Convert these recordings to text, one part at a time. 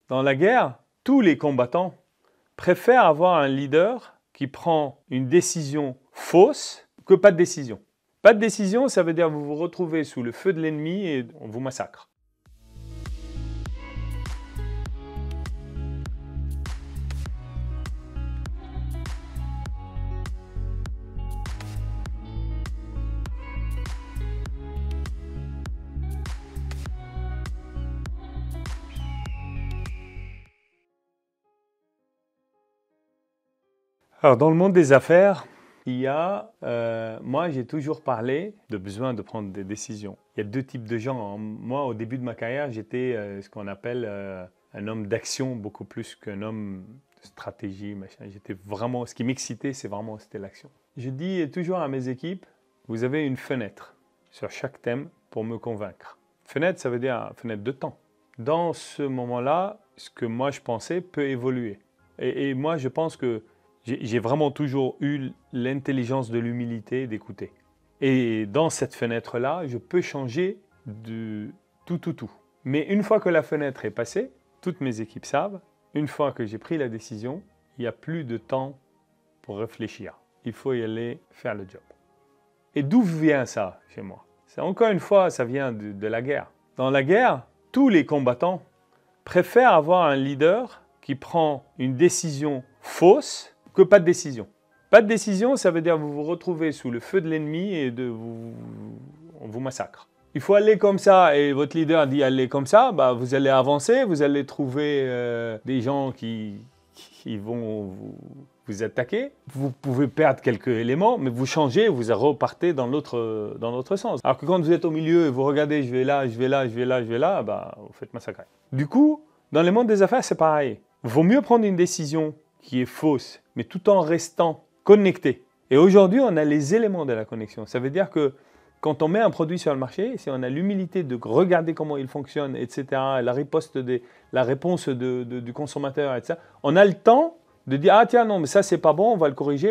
Dans la guerre, tous les combattants préfèrent avoir un leader qui prend une décision fausse que pas de décision. Pas de décision, ça veut dire que vous vous retrouvez sous le feu de l'ennemi et on vous massacre. Alors, dans le monde des affaires, moi j'ai toujours parlé de besoin de prendre des décisions. Il y a deux types de gens. Moi, au début de ma carrière, j'étais ce qu'on appelle un homme d'action beaucoup plus qu'un homme de stratégie, machin. J'étais vraiment, ce qui m'excitait, c'était l'action. Je dis toujours à mes équipes, vous avez une fenêtre sur chaque thème pour me convaincre. Fenêtre, ça veut dire fenêtre de temps. Dans ce moment-là, ce que moi je pensais peut évoluer. Et moi, je pense que j'ai vraiment toujours eu l'intelligence de l'humilité d'écouter. Et dans cette fenêtre-là, je peux changer de tout. Mais une fois que la fenêtre est passée, toutes mes équipes savent, une fois que j'ai pris la décision, il n'y a plus de temps pour réfléchir. Il faut y aller faire le job. Et d'où vient ça chez moi? Encore une fois, ça vient de la guerre. Dans la guerre, tous les combattants préfèrent avoir un leader qui prend une décision fausse que pas de décision. Pas de décision, ça veut dire que vous vous retrouvez sous le feu de l'ennemi et on vous massacre. Il faut aller comme ça et votre leader dit aller comme ça, vous allez avancer, vous allez trouver des gens qui vont vous attaquer. Vous pouvez perdre quelques éléments, mais vous changez, vous repartez dans l'autre sens. Alors que quand vous êtes au milieu et vous regardez, je vais là, vous faites massacrer. Du coup, dans le monde des affaires, c'est pareil. Il vaut mieux prendre une décision qui est fausse, mais tout en restant connecté. Et aujourd'hui, on a les éléments de la connexion. Ça veut dire que quand on met un produit sur le marché, si on a l'humilité de regarder comment il fonctionne, etc., la réponse du consommateur, etc., on a le temps de dire « Ah tiens, non, mais ça, c'est pas bon, on va le corriger. »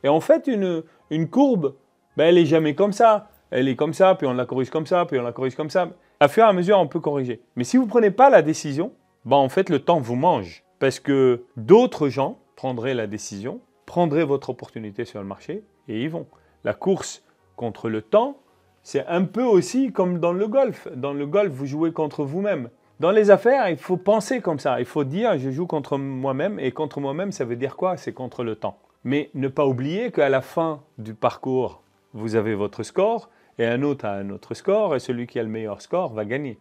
Et en fait, une courbe, elle n'est jamais comme ça. Elle est comme ça, puis on la corrige comme ça, puis on la corrige comme ça. À fur et à mesure, on peut corriger. Mais si vous ne prenez pas la décision, en fait, le temps vous mange. Parce que d'autres gens prendraient la décision, prendraient votre opportunité sur le marché et y vont. La course contre le temps, c'est un peu aussi comme dans le golf. Dans le golf, vous jouez contre vous-même. Dans les affaires, il faut penser comme ça. Il faut dire, je joue contre moi-même. Et contre moi-même, ça veut dire quoi? C'est contre le temps. Mais ne pas oublier qu'à la fin du parcours, vous avez votre score et un autre a un autre score et celui qui a le meilleur score va gagner.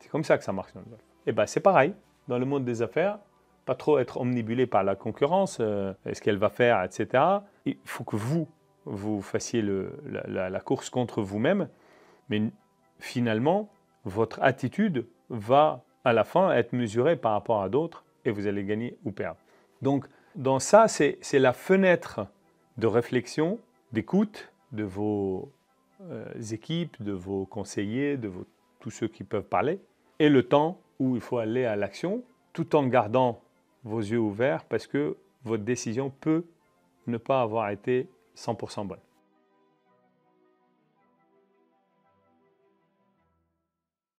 C'est comme ça que ça marche dans le golf. Et c'est pareil. Dans le monde des affaires, pas trop être omnibulé par la concurrence, ce qu'elle va faire, etc. Il faut que vous fassiez la course contre vous-même, mais finalement, votre attitude va à la fin être mesurée par rapport à d'autres et vous allez gagner ou perdre. Donc, dans ça, c'est la fenêtre de réflexion, d'écoute de vos équipes, de vos conseillers, tous ceux qui peuvent parler, et le temps où il faut aller à l'action, tout en gardant vos yeux ouverts parce que votre décision peut ne pas avoir été 100% bonne.